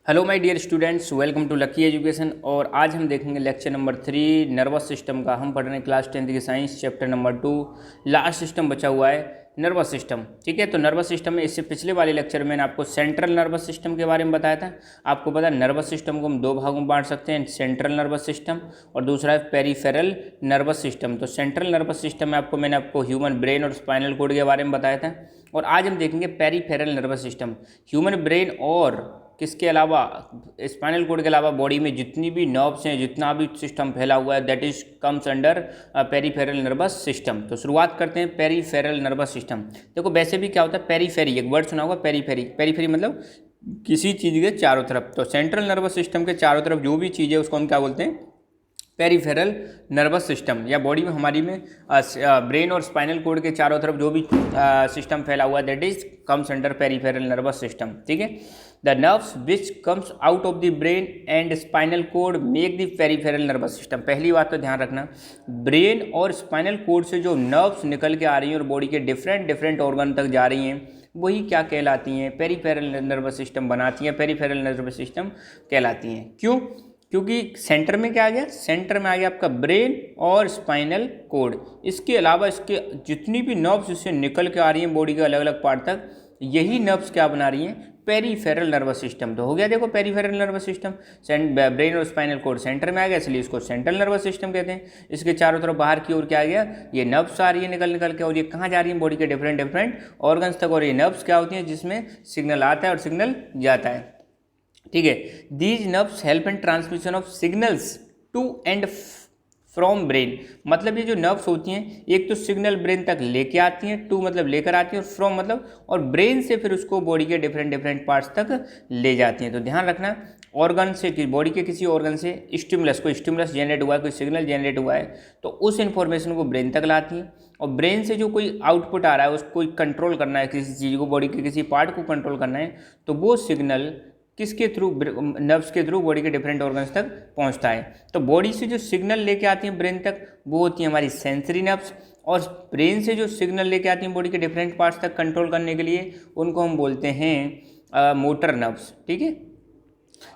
Hello my dear students, welcome to lucky education. और आज हम देखेंगे लेक्चर नंबर 3 नर्वस सिस्टम का। हम पढ़ रहे हैं क्लास 10th की science chapter number 2। Last system बचा हुआ है नर्वस सिस्टम। ठीक है, तो नर्वस सिस्टम में इससे पिछले वाले लेक्चर में मैंने आपको सेंट्रल नर्वस सिस्टम के बारे में बताया था। आपको पता है नर्वस सिस्टम को हम दो भागों में बांट सकते हैं, सेंट्रल नर्वस सिस्टम और दूसरा है पेरीफेरल नर्वस सिस्टम। तो सेंट्रल नर्वस सिस्टम में मैंने आपको ह्यूमन ब्रेन और स्पाइनल कोड के बारे में बताया था। और आज हम देखेंगे peripheral nervous system. Human brain और किसके अलावा, स्पाइनल कोड के अलावा बॉडी में जितनी भी नर्व्स हैं, जितना भी सिस्टम फैला हुआ है, that is comes under peripheral nervous system. तो शुरुआत करते हैं पेरीफेरल नर्वस सिस्टम। देखो वैसे भी क्या होता है, पेरीफेरी एक वर्ड सुना होगा, पेरीफेरी। पेरीफेरी मतलब किसी चीज़ के चारों तरफ। तो सेंट्रल नर्वस सिस्टम के चारों तरफ जो भी चीज़ है उसको हम क्या बोलते हैं, पेरीफेरल नर्वस सिस्टम। या बॉडी में हमारी में ब्रेन और स्पाइनल कोड के चारों तरफ जो भी सिस्टम फैला हुआ है, that is comes under peripheral nervous system. ठीक है, the nerves which comes out of the brain and spinal cord make the peripheral nervous system. पहली बात तो ध्यान रखना, ब्रेन और स्पाइनल कोड से जो नर्व्स निकल के आ रही हैं और बॉडी के डिफरेंट ऑर्गन तक जा रही हैं, वही क्या कहलाती हैं, पेरीफेरल नर्वस सिस्टम बनाती हैं, पेरीफेरल नर्वस सिस्टम कहलाती हैं। क्यों? क्योंकि सेंटर में क्या आ गया, सेंटर में आ गया आपका ब्रेन और स्पाइनल कोड। इसके अलावा इसके जितनी भी नर्व्स इससे निकल के आ रही हैं बॉडी के अलग अलग पार्ट तक, यही नर्व्स क्या बना रही हैं, पेरीफेरल नर्वस सिस्टम। तो हो गया देखो पेरीफेरल नर्वस सिस्टम। ब्रेन और स्पाइनल कोड सेंटर में आ गया, इसलिए इसको सेंट्रल नर्वस सिस्टम कहते हैं। इसके चारों तरफ बाहर की ओर क्या आ गया, ये नर्व्स आ रही है निकल के, और ये कहाँ जा रही है, बॉडी के डिफरेंट ऑर्गन्स तक। और ये नर्व्स क्या होती हैं, जिसमें सिग्नल आता है और सिग्नल जाता है। ठीक है, these nerves help in transmission of signals to and from brain. मतलब ये जो नर्व्स होती हैं, एक तो सिग्नल ब्रेन तक लेके आती हैं, टू मतलब लेकर आती हैं, और फ्रॉम मतलब और ब्रेन से फिर उसको बॉडी के डिफरेंट पार्ट्स तक ले जाती हैं। तो ध्यान रखना, ऑर्गन से, बॉडी के किसी ऑर्गन से स्टिमुलस, कोई स्टिमुलस जनरेट हुआ है, कोई सिग्नल जनरेट हुआ है, तो उस इन्फॉर्मेशन को ब्रेन तक लाती हैं। और ब्रेन से जो कोई आउटपुट आ रहा है, उसको कंट्रोल करना है, किसी चीज़ को, बॉडी के किसी पार्ट को कंट्रोल करना है, तो वो सिग्नल किसके थ्रू, नर्व्स के थ्रू बॉडी के डिफरेंट ऑर्गन्स तक पहुंचता है। तो बॉडी से जो सिग्नल लेके आती हैं ब्रेन तक, वो होती है हमारी सेंसरी नर्व्स। और ब्रेन से जो सिग्नल लेके आती हैं बॉडी के डिफरेंट पार्ट्स तक कंट्रोल करने के लिए, उनको हम बोलते हैं मोटर नर्व्स। ठीक है,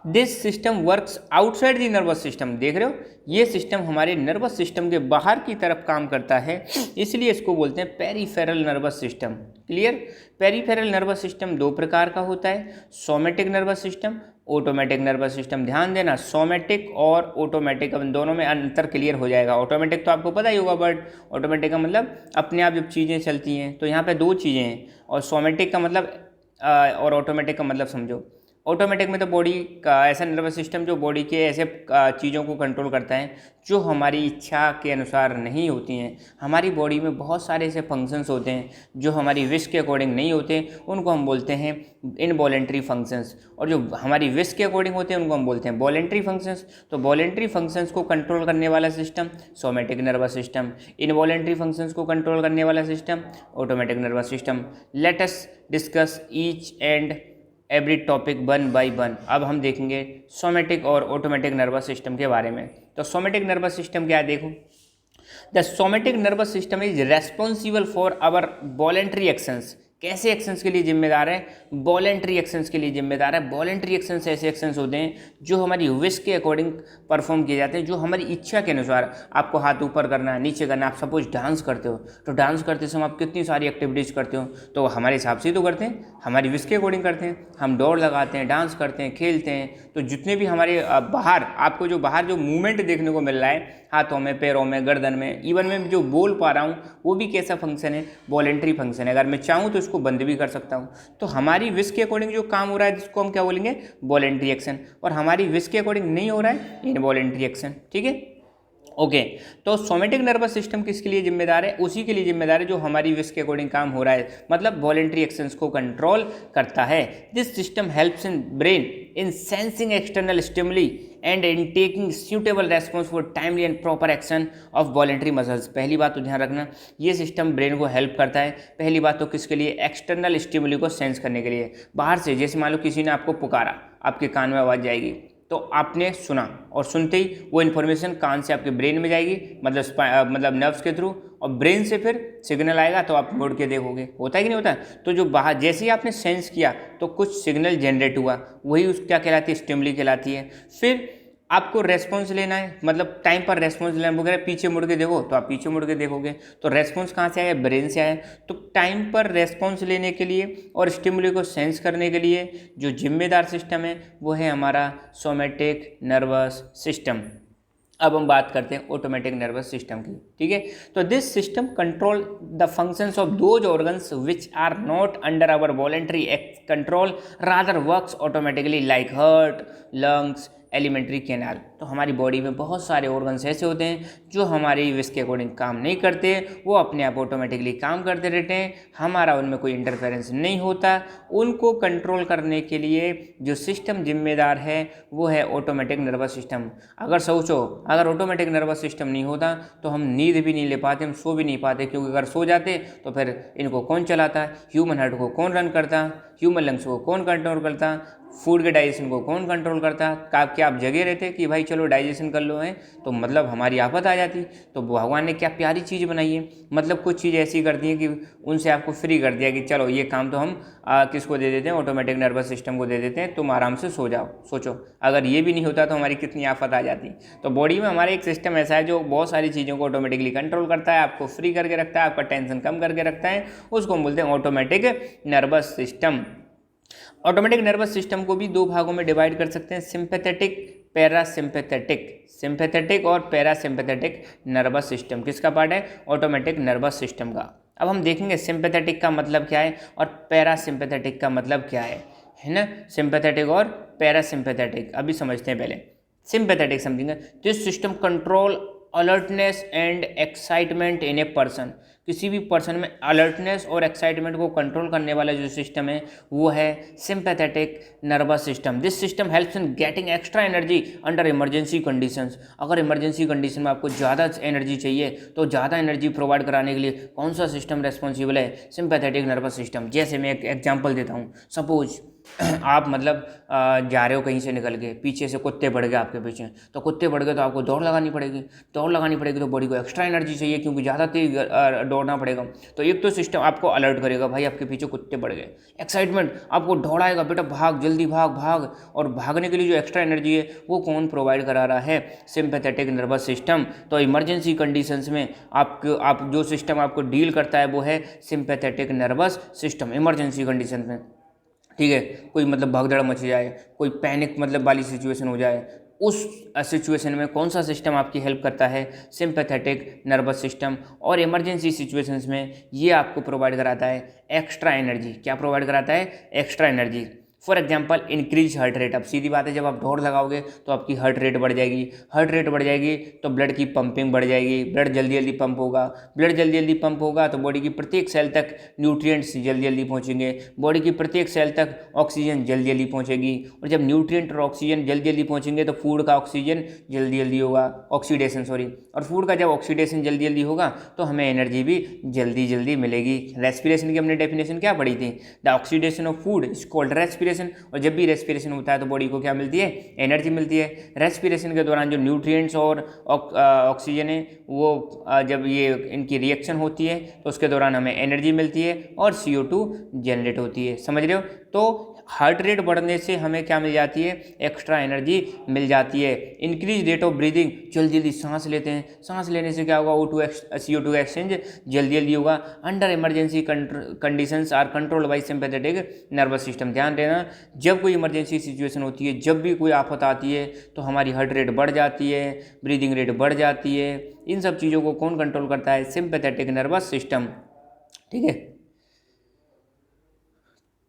this system works outside the nervous system. देख रहे हो, ये सिस्टम हमारे नर्वस सिस्टम के बाहर की तरफ काम करता है, इसलिए इसको बोलते हैं peripheral nervous system. Clear? Peripheral nervous system दो प्रकार का होता है, somatic nervous system, automatic nervous system. ध्यान देना, सोमेटिक और ऑटोमेटिक, अब दोनों में अंतर क्लियर हो जाएगा। ऑटोमेटिक तो आपको पता ही होगा, बट ऑटोमेटिक का मतलब अपने आप जब चीज़ें चलती हैं, तो यहाँ पे दो चीज़ें हैं। और सोमेटिक का मतलब और ऑटोमेटिक का मतलब समझो। ऑटोमेटिक में तो बॉडी का ऐसा नर्वस सिस्टम जो बॉडी के ऐसे चीज़ों को कंट्रोल करता है जो हमारी इच्छा के अनुसार नहीं होती हैं। हमारी बॉडी में बहुत सारे ऐसे फंक्शंस होते हैं जो हमारी विश के अकॉर्डिंग नहीं होते, उनको हम बोलते हैं इनवॉलेंट्री फंक्शंस। और जो हमारी विश के अकॉर्डिंग होते हैं उनको हम बोलते हैं वॉलेंट्री फंक्शंस। तो वॉलेंट्री फंक्शंस को कंट्रोल करने वाला system somatic nervous system, involuntary functions को कंट्रोल करने वाला system automatic nervous system. Let us discuss each and every topic one by one. अब हम देखेंगे सोमेटिक और ऑटोमेटिक नर्वस सिस्टम के बारे में। तो सोमेटिक नर्वस सिस्टम क्या है, देखो, the somatic nervous system is responsible for our voluntary actions. कैसे एक्शंस के लिए जिम्मेदार है, वॉलेंट्री एक्शंस के लिए जिम्मेदार है। वॉलेंट्री एक्शंस ऐसे एक्शंस होते हैं जो हमारी विश के अकॉर्डिंग परफॉर्म किए जाते हैं, जो हमारी इच्छा के अनुसार। आपको हाथ ऊपर करना है, नीचे करना है। आप सपोज डांस करते हो, तो डांस करते समय आप कितनी सारी एक्टिविटीज़ करते हो, तो हमारे हिसाब से ही तो करते हैं, हमारी विश के अकॉर्डिंग करते हैं। हम दौड़ लगाते हैं, डांस करते हैं, खेलते हैं। तो जितने भी हमारे बाहर, आपको जो बाहर जो मूवमेंट देखने को मिल रहा है, हाथों में, पैरों में, गर्दन में, इवन मैं जो बोल पा रहा हूँ, वो भी कैसा फंक्शन है, वॉलेंट्री फंक्शन है। अगर मैं चाहूँ तो इसको बंद भी कर सकता हूँ। तो हमारी विश के अकॉर्डिंग जो काम हो रहा है, जिसको हम क्या बोलेंगे, वॉलेंट्री एक्शन। और हमारी विश के अकॉर्डिंग नहीं हो रहा है, इनवॉलेंट्री एक्शन। ठीक है, ओके। तो सोमेटिक नर्वस सिस्टम किसके लिए जिम्मेदार है, उसी के लिए जिम्मेदार है जो हमारी विश के अकॉर्डिंग काम हो रहा है, मतलब वॉलेंट्री एक्शंस को कंट्रोल करता है। This system helps in brain in sensing external stimuli and in taking suitable response for timely and proper action of voluntary muscles. पहली बात तो ध्यान रखना, ये सिस्टम ब्रेन को हेल्प करता है। पहली बात तो किसके लिए, एक्सटर्नल स्टिमुली को सेंस करने के लिए। बाहर से, जैसे मान लो किसी ने आपको पुकारा, आपके कान में आवाज़ जाएगी, तो आपने सुना और सुनते ही वो इन्फॉर्मेशन कान से आपके ब्रेन में जाएगी, मतलब नर्व्स के थ्रू, और ब्रेन से फिर सिग्नल आएगा तो आप मुड़ के देखोगे। होता है कि नहीं होता? तो जो बाहर जैसे ही आपने सेंस किया तो कुछ सिग्नल जनरेट हुआ, वही उस क्या कहलाती है, स्टिमुली कहलाती है। फिर आपको रेस्पॉन्स लेना है, मतलब टाइम पर रेस्पॉन्स लेना, वगैरह पीछे मुड़ के देखो तो आप पीछे मुड़ के देखोगे। तो रेस्पॉन्स कहाँ से आया? ब्रेन से आया। तो टाइम पर रेस्पॉन्स लेने के लिए और स्टिमुली को सेंस करने के लिए जो जिम्मेदार सिस्टम है वो है हमारा सोमैटिक नर्वस सिस्टम। अब हम बात करते हैं ऑटोमेटिक नर्वस सिस्टम की, ठीक है। तो this system control the functions of those organs which are not under our voluntary control, rather works automatically like heart, lungs, alimentary canal. तो हमारी बॉडी में बहुत सारे ऑर्गन्स ऐसे होते हैं जो हमारी विश के अकॉर्डिंग काम नहीं करते, वो अपने आप ऑटोमेटिकली काम करते रहते हैं, हमारा उनमें कोई इंटरफेरेंस नहीं होता। उनको कंट्रोल करने के लिए जो सिस्टम जिम्मेदार है वो है ऑटोमेटिक नर्वस सिस्टम। अगर सोचो, अगर ऑटोमेटिक नर्वस सिस्टम नहीं होता तो हम नींद भी नहीं ले पाते, हम सो भी नहीं पाते, क्योंकि अगर सो जाते तो फिर इनको कौन चलाता, ह्यूमन हार्ट को कौन रन करता, ह्यूमन लंग्स को कौन कंट्रोल करता, फूड के डाइजेशन को कौन कंट्रोल करता। क्या आप जगे रहते कि भाई चलो डाइजेशन कर लो है, तो मतलब हमारी आफत आ जाती। तो भगवान ने क्या प्यारी चीज़ बनाई है, मतलब कुछ चीज़ ऐसी कर दी है कि उनसे आपको फ्री कर दिया कि चलो ये काम तो हम किसको दे देते हैं, ऑटोमेटिक नर्वस सिस्टम को दे देते हैं, तुम आराम से सो जाओ। सोचो अगर ये भी नहीं होता तो हमारी कितनी आफत आ जाती। तो बॉडी में हमारा एक सिस्टम ऐसा है जो बहुत सारी चीज़ों को ऑटोमेटिकली कंट्रोल करता है, आपको फ्री करके रखता है, आपका टेंशन कम करके रखता है, उसको हम बोलते हैं automatic nervous system. Automatic nervous system को भी दो भागों में डिवाइड कर सकते हैं, सिंपैथेटिक, पैरासिम्पैथेटिक। सिंपैथेटिक और पैरासिम्पैथेटिक नर्वस सिस्टम किसका पार्ट है? ऑटोमेटिक नर्वस सिस्टम का। अब हम देखेंगे सिंपैथेटिक का मतलब क्या है और पैरासिम्पैथेटिक का मतलब क्या है ना। सिंपैथेटिक और पैरासिम्पैथेटिक अभी समझते हैं। पहले सिंपैथेटिक समझेंगे। This system control alertness and excitement in a person. किसी भी पर्सन में अलर्टनेस और एक्साइटमेंट को कंट्रोल करने वाला जो सिस्टम है वो है sympathetic nervous system. This system helps in getting extra energy under emergency conditions. अगर इमरजेंसी कंडीशन में आपको ज़्यादा एनर्जी चाहिए तो ज़्यादा एनर्जी प्रोवाइड कराने के लिए कौन सा सिस्टम रेस्पॉन्सिबल है? Sympathetic nervous system. जैसे मैं एक एग्जाम्पल देता हूँ। सपोज आप मतलब जा रहे हो कहीं से निकल के, पीछे से कुत्ते बढ़ गए आपके पीछे, तो कुत्ते बढ़ गए तो आपको दौड़ लगानी पड़ेगी। दौड़ लगानी पड़ेगी तो बॉडी को एक्स्ट्रा एनर्जी चाहिए क्योंकि ज़्यादा तेज दौड़ना पड़ेगा। तो एक तो सिस्टम आपको अलर्ट करेगा, भाई आपके पीछे कुत्ते बढ़ गए। एक्साइटमेंट आपको दौड़ाएगा, बेटा भाग, जल्दी भाग भाग। और भागने के लिए जो एक्स्ट्रा एनर्जी है वो कौन प्रोवाइड करा रहा है? Sympathetic nervous system. तो इमरजेंसी कंडीशंस में आप जो सिस्टम आपको डील करता है वो है sympathetic nervous system. Emergency condition में, ठीक है, कोई मतलब भगदड़ मच जाए, कोई पैनिक मतलब वाली सिचुएशन हो जाए, उस सिचुएशन में कौन सा सिस्टम आपकी हेल्प करता है? Sympathetic nervous system. और इमरजेंसी सिचुएशंस में ये आपको प्रोवाइड कराता है एक्स्ट्रा एनर्जी। क्या प्रोवाइड कराता है? Extra energy. For example increase heart rate. अब सीधी बात है, जब आप दौड़ लगाओगे तो आपकी हार्ट रेट बढ़ जाएगी। हार्ट रेट बढ़ जाएगी तो ब्लड की पंपिंग बढ़ जाएगी, ब्लड जल्दी जल्दी पंप होगा। ब्लड जल्दी जल्दी पंप होगा तो बॉडी की प्रत्येक सेल तक न्यूट्रिएंट्स जल्दी जल्दी पहुंचेंगे, बॉडी की प्रत्येक सेल तक ऑक्सीजन जल्दी जल्दी पहुंचेगी। और जब न्यूट्रिएंट और ऑक्सीजन जल्दी जल्दी पहुंचेंगे तो फूड का ऑक्सीजन जल्दी जल्दी होगा, ऑक्सीडेशन सॉरी। और फूड का जब ऑक्सीडेशन जल्दी जल्दी होगा तो हमें एनर्जी भी जल्दी जल्दी मिलेगी। रेस्पिरेशन की हमने डेफिनेशन क्या पढ़ी थी? The oxidation of food is called respiration. और जब भी रेस्पिरेशन होता है तो बॉडी को क्या मिलती है? एनर्जी मिलती है। रेस्पिरेशन के दौरान जो न्यूट्रिएंट्स और ऑक्सीजन है वो जब ये इनकी रिएक्शन होती है तो उसके दौरान हमें एनर्जी मिलती है और CO2 जनरेट होती है। समझ रहे हो? तो हार्ट रेट बढ़ने से हमें क्या मिल जाती है? एक्स्ट्रा एनर्जी मिल जाती है। इंक्रीज रेट ऑफ ब्रीदिंग, जल्दी जल्दी सांस लेते हैं, सांस लेने से क्या होगा? CO2 एक्सचेंज जल्दी जल्दी होगा। Under emergency conditions are control by sympathetic nervous system. ध्यान देना, जब कोई इमरजेंसी सिचुएशन होती है, जब भी कोई आफत आती है तो हमारी हार्ट रेट बढ़ जाती है, ब्रीदिंग रेट बढ़ जाती है। इन सब चीज़ों को कौन कंट्रोल करता है? सिंपैथेटिक नर्वस सिस्टम, ठीक है।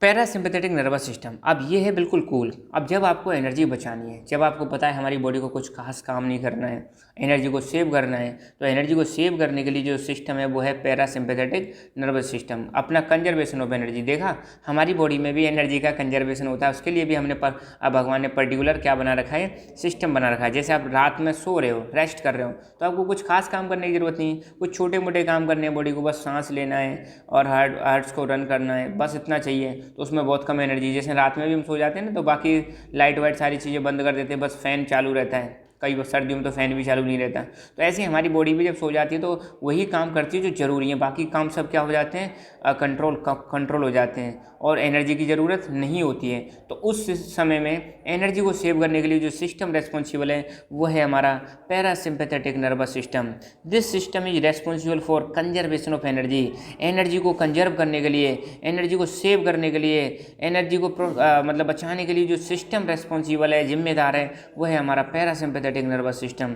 पैरासिम्पैथेटिक नर्वस सिस्टम, अब ये है बिल्कुल कूल। अब जब आपको एनर्जी बचानी है, जब आपको पता है हमारी बॉडी को कुछ खास काम नहीं करना है, एनर्जी को सेव करना है, तो एनर्जी को सेव करने के लिए जो सिस्टम है वो है पैरासिम्पैथेटिक नर्वस सिस्टम। अपना कंजर्वेशन ऑफ एनर्जी देखा, हमारी बॉडी में भी एनर्जी का कंजर्वेशन होता है, उसके लिए भी हमने भगवान ने पर्टिकुलर क्या बना रखा है? सिस्टम बना रखा है। जैसे आप रात में सो रहे हो, रेस्ट कर रहे हो, तो आपको कुछ खास काम करने की जरूरत नहीं है, कुछ छोटे मोटे काम करने हैं बॉडी को, बस सांस लेना है और हार्ट्स को रन करना है, बस इतना चाहिए। तो उसमें बहुत कम एनर्जी, जैसे रात में भी हम सो जाते हैं ना तो बाकी लाइट वाइट सारी चीज़ें बंद कर देते हैं, बस फ़ैन चालू रहता है, कई बार सर्दियों में तो फ़ैन भी चालू नहीं रहता। तो ऐसे ही हमारी बॉडी भी जब सो जाती है तो वही काम करती है जो ज़रूरी है, बाकी काम सब क्या हो जाते हैं, कंट्रोल हो जाते हैं और एनर्जी की ज़रूरत नहीं होती है। तो उस समय में एनर्जी को सेव करने के लिए जो सिस्टम रेस्पॉन्सिबल है वो है हमारा parasympathetic nervous system. This system is responsible for conservation of energy. Energy को कंजर्व करने के लिए, एनर्जी को सेव करने के लिए, एनर्जी को मतलब बचाने के लिए जो सिस्टम रेस्पॉन्सिबल है, जिम्मेदार है, वो है हमारा parasympathetic nervous system.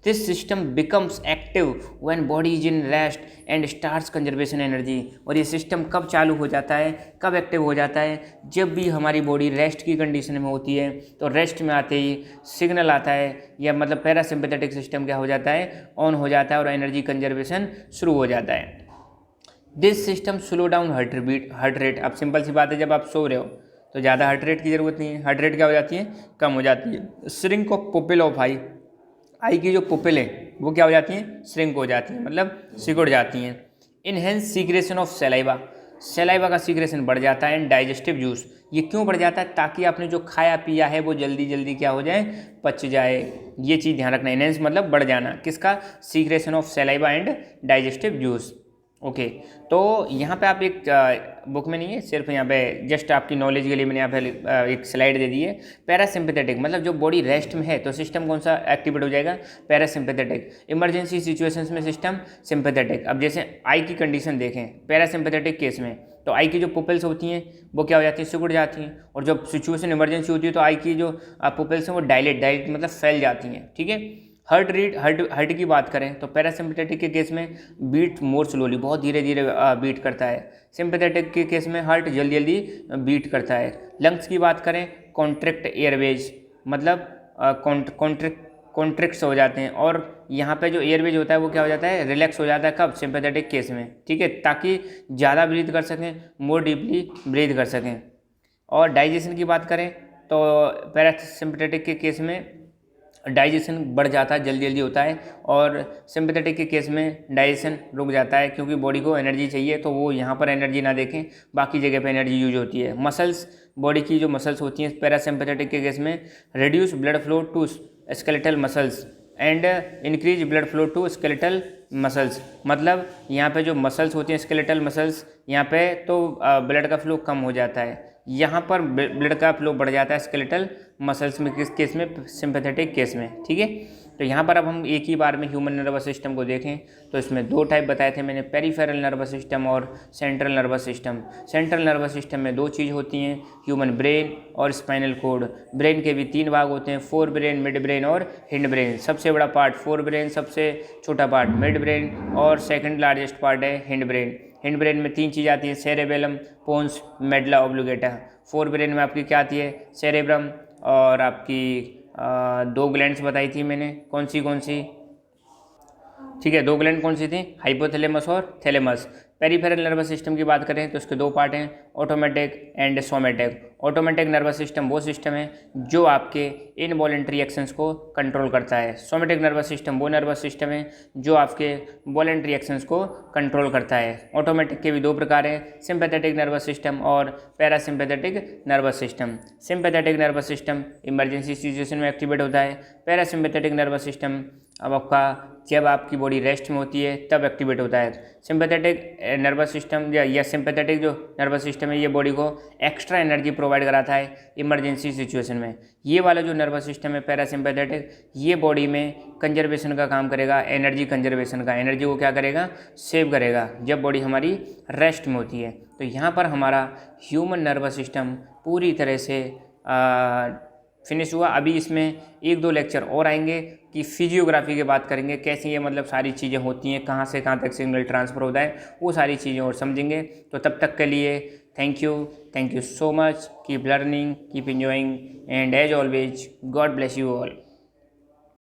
This system becomes active when body is in rest and starts conservation energy. और ये सिस्टम कब चालू हो जाता है, कब एक्टिव हो जाता है, जब भी हमारी बॉडी रेस्ट की कंडीशन में होती है। तो रेस्ट में आते ही सिग्नल आता है, या मतलब पैरासिम्पैथेटिक सिस्टम क्या हो जाता है, ऑन हो जाता है और एनर्जी कंजर्वेशन शुरू हो जाता है। This system slow down heart rate. अब सिंपल सी बात है, जब आप सो रहे हो तो ज़्यादा हार्ट रेट की ज़रूरत नहीं है, हार्ट रेट क्या हो जाती है, कम हो जाती है। श्रिंक ऑफ पुपिल ऑफ आई की जो पुपिल है वो क्या हो जाती हैं, श्रिंक हो जाती हैं, मतलब सिकुड़ जाती हैं। Enhance secretion of saliva, saliva का सीक्रेशन बढ़ जाता है। एंड डाइजेस्टिव जूस, ये क्यों बढ़ जाता है, ताकि आपने जो खाया पिया है वो जल्दी जल्दी क्या हो जाए, पच जाए। ये चीज़ ध्यान रखना, इनहेंस मतलब बढ़ जाना, किसका, secretion of saliva and digestive juice. Okay, तो यहाँ पे आप एक बुक में नहीं है, सिर्फ यहाँ पे जस्ट आपकी नॉलेज के लिए मैंने यहाँ पे एक स्लाइड दे दी है। पैरासिम्पैथेटिक मतलब जो बॉडी रेस्ट में है तो सिस्टम कौन सा एक्टिवेट हो जाएगा, पैरासिम्पैथेटिक। इमरजेंसी सिचुएशंस में सिस्टम सिम्पैथेटिक। अब जैसे आई की कंडीशन देखें पैरासिम्पैथेटिक केस में, तो आई की जो पुपिल्स होती हैं वो क्या हो जाती हैं, सिकुड़ जाती हैं। और जब सिचुएशन इमरजेंसी होती है तो आई की जो पुपिल्स हैं वो डायलेट मतलब फैल जाती हैं, ठीक है। हार्ट की बात करें तो पैरासिम्पैथेटिक के केस में बीट मोर स्लोली, बहुत धीरे धीरे बीट करता है। सिम्पैथेटिक के केस में हार्ट जल्दी जल्दी बीट करता है। लंग्स की बात करें, कॉन्ट्रैक्ट एयरवेज मतलब कॉन्ट्रैक्ट्स हो जाते हैं, और यहाँ पे जो एयरवेज होता है वो क्या हो जाता है, रिलैक्स हो जाता है, कब, सिम्पैथेटिक केस में, ठीक है, ताकि ज़्यादा ब्रीथ कर सकें, मोर डीपली ब्रीथ कर सकें। और डाइजेशन की बात करें तो पैरासिम्पैथेटिक के केस में डाइजेशन बढ़ जाता है, जल्दी जल्दी होता है, और सिंपैथेटिक के केस में डाइजेशन रुक जाता है, क्योंकि बॉडी को एनर्जी चाहिए, तो वो यहाँ पर एनर्जी ना देखें, बाकी जगह पे एनर्जी यूज होती है। मसल्स, बॉडी की जो मसल्स होती हैं पैरासिम्पैथेटिक के केस में, reduce blood flow to skeletal muscles and increase blood flow to skeletal muscles. मतलब यहाँ पे जो मसल्स होती हैं स्केलेटल मसल्स, यहाँ पे तो ब्लड का फ्लो कम हो जाता है, यहाँ पर ब्लड का फ्लो बढ़ जाता है स्केलेटल मसल्स में, किस केस में, सिंपैथेटिक केस में, ठीक है। तो यहाँ पर अब हम एक ही बार में ह्यूमन नर्वस सिस्टम को देखें तो इसमें दो टाइप बताए थे मैंने, पेरिफेरल नर्वस सिस्टम और central nervous system. Central nervous system में दो चीज़ होती हैं, ह्यूमन ब्रेन और स्पाइनल कोड। ब्रेन के भी तीन भाग होते हैं, फोर ब्रेन, मिड ब्रेन और हिंड ब्रेन। सबसे बड़ा पार्ट फोर ब्रेन, सबसे छोटा पार्ट मिड ब्रेन, और सेकेंड लार्जेस्ट पार्ट है हिंड ब्रेन। हिंड ब्रेन में तीन चीज़ आती है, cerebellum, pons, medulla oblongata. Fore brain में आपकी क्या आती है, सेरेब्रम, और आपकी दो ग्लैंड्स बताई थी मैंने, कौन सी, ठीक है, दो ग्लैंड कौन सी थी, हाइपोथैलेमस और थैलेमस। पेरिफेरल नर्वस सिस्टम की बात करें तो इसके दो पार्ट हैं, automatic and somatic. Automatic nervous system वो सिस्टम है जो आपके इनवॉलेंट्री एक्शंस को कंट्रोल करता है। सोमेटिक नर्वस सिस्टम वो नर्वस सिस्टम है जो आपके वॉलेंट्री एक्शंस को कंट्रोल करता है। ऑटोमेटिक के भी दो प्रकार हैं, सिंपैथेटिक नर्वस सिस्टम और parasympathetic nervous system. Sympathetic nervous system emergency situation में एक्टिवेट होता है। पैरासिम्पैथेटिक नर्वस सिस्टम अब आपका जब आपकी बॉडी रेस्ट में होती है तब एक्टिवेट होता है। सिंपैथेटिक नर्वस सिस्टम या सिंपैथेटिक जो नर्वस सिस्टम है ये बॉडी को एक्स्ट्रा एनर्जी प्रोवाइड कराता है इमरजेंसी सिचुएशन में। ये वाला जो नर्वस सिस्टम है पैरासिम्पैथेटिक, ये बॉडी में कंजर्वेशन का काम करेगा, एनर्जी कंजर्वेशन का, एनर्जी को क्या करेगा, सेव करेगा जब बॉडी हमारी रेस्ट में होती है। तो यहाँ पर हमारा ह्यूमन नर्वस सिस्टम पूरी तरह से फिनिश हुआ। अभी इसमें एक दो लेक्चर और आएंगे कि फिजियोग्राफी की बात करेंगे, कैसी ये मतलब सारी चीज़ें होती हैं, कहाँ से कहाँ तक सिग्नल ट्रांसफ़र होता है, वो सारी चीज़ें और समझेंगे। तो तब तक के लिए thank you so much, keep learning, keep enjoying, and as always, God bless you all.